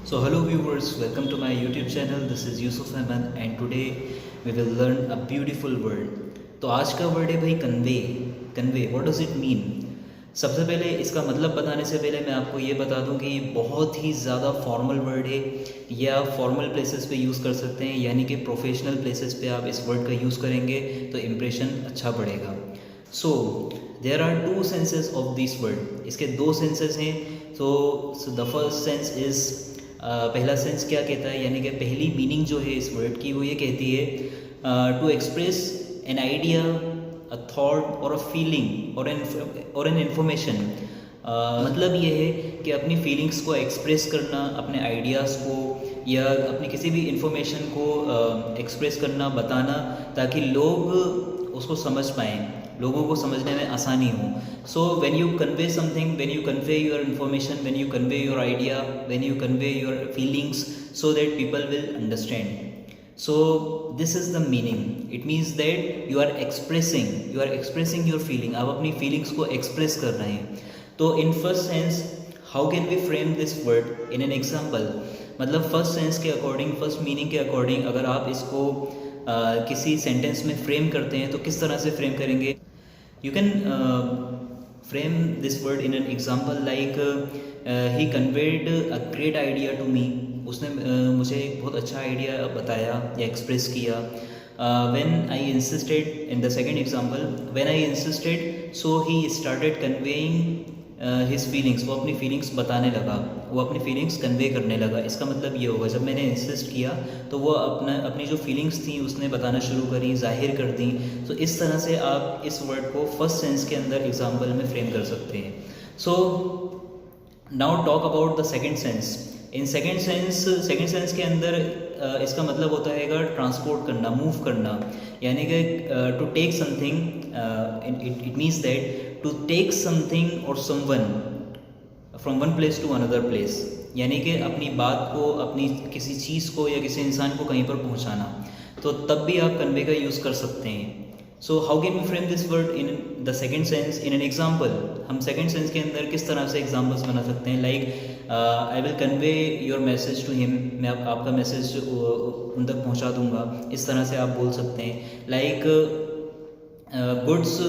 So hello viewers, welcome to my YouTube channel. This is Yusuf Ahmed and today we will learn a beautiful word. तो आज का word है भाई convey. Convey, what does it mean? सबसे पहले इसका मतलब बताने से पहले मैं आपको ये बता दूं कि ये बहुत ही ज़्यादा फॉर्मल वर्ड है. ये आप फॉर्मल प्लेसेस पे यूज़ कर सकते हैं, यानी कि प्रोफेशनल प्लेसेस पे आप इस वर्ड का यूज़ करेंगे तो इम्प्रेशन अच्छा पड़ेगा. So there are two senses of this word. इसके दो सेंसेस हैं. So the first sense is, पहला सेंस क्या कहता है, यानी कि पहली मीनिंग जो है इस वर्ड की वो ये कहती है to express an idea, a thought और अ फीलिंग और एन इन्फॉर्मेशन. मतलब ये है कि अपनी फीलिंग्स को एक्सप्रेस करना, अपने आइडियाज़ को या अपनी किसी भी इंफॉर्मेशन को एक्सप्रेस करना, बताना, ताकि लोग उसको समझ पाएँ, लोगों को समझने में आसानी हो. So when you convey something, when you convey your information, when you convey your idea, when you convey your feelings, so that people will understand. So this is the meaning. It means that you are expressing your feeling. आप अपनी feelings को express कर रहे हैं. तो in first sense, how can we frame this word in an example? मतलब first sense के according, first meaning के according अगर आप इसको किसी sentence में frame करते हैं तो किस तरह से frame करेंगे? You can frame this word in an example like he conveyed a great idea to me. उसने मुझे एक बहुत अच्छा आइडिया बताया या एक्सप्रेस किया. When I insisted, in the second example, when I insisted so he started conveying his feelings. वो अपनी फीलिंग्स बताने लगा, वो अपनी फीलिंग्स कन्वे करने लगा. इसका मतलब ये होगा, जब मैंने इंसिस्ट किया तो वो अपनी जो फीलिंग्स थी उसने बताना शुरू करी, जाहिर कर दी. तो इस तरह से आप इस वर्ड को फर्स्ट सेंस के अंदर एग्जाम्पल में फ्रेम कर सकते हैं. So now talk about the second sense. In second sense के अंदर इसका मतलब होता है ट्रांसपोर्ट करना, मूव करना, यानी कि to take something. It means that to take something और someone from one place to another place, यानी कि अपनी बात को, अपनी किसी चीज़ को या किसी इंसान को कहीं पर पहुंचाना. तो तब भी आप कन्वे का यूज़ कर सकते हैं. So how can we frame this word in the second sense in an example? हम सेकेंड सेंस के अंदर किस तरह से एग्जाम्पल्स बना सकते हैं? Like I will convey your message to him. मैं आपका मैसेज उन तक पहुंचा दूंगा. इस तरह से आप बोल सकते हैं. Like goods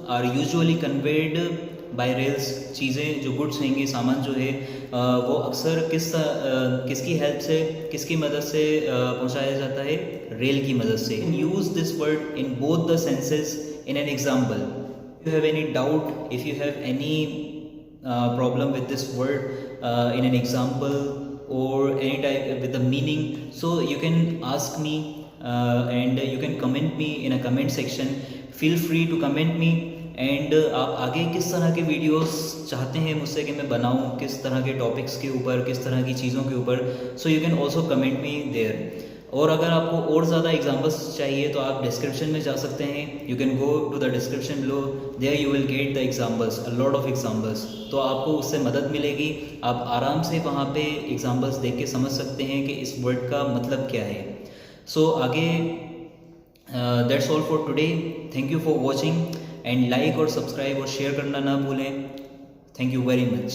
are usually conveyed by rails. चीज़ें जो गुड्स हैंगे, सामान जो है वो अक्सर किसकी हेल्प से, किसकी मदद से पहुंचाया जाता है? रेल की मदद से. Use this word in both the senses in an example. If you have any doubt, if you have any problem with this word in an example or any type with the meaning, so you can ask me and you can comment me in a comment section. Feel free to comment me. And आप आगे किस तरह के videos चाहते हैं मुझसे कि मैं बनाऊं, किस तरह के टॉपिक्स के ऊपर, किस तरह की चीज़ों के ऊपर, so you can also comment me there. और अगर आपको और ज़्यादा एग्जाम्पल्स चाहिए तो आप डिस्क्रिप्शन में जा सकते हैं. You can go to the description below, there you will get the examples, a lot of examples. तो आपको उससे मदद मिलेगी. आप आराम से वहाँ पे एग्जाम्पल्स देख के समझ सकते हैं कि इस वर्ड का मतलब क्या है. सो आगे that's all for today. Thank you for watching and like और सब्सक्राइब और शेयर करना ना भूलें. Thank you very much.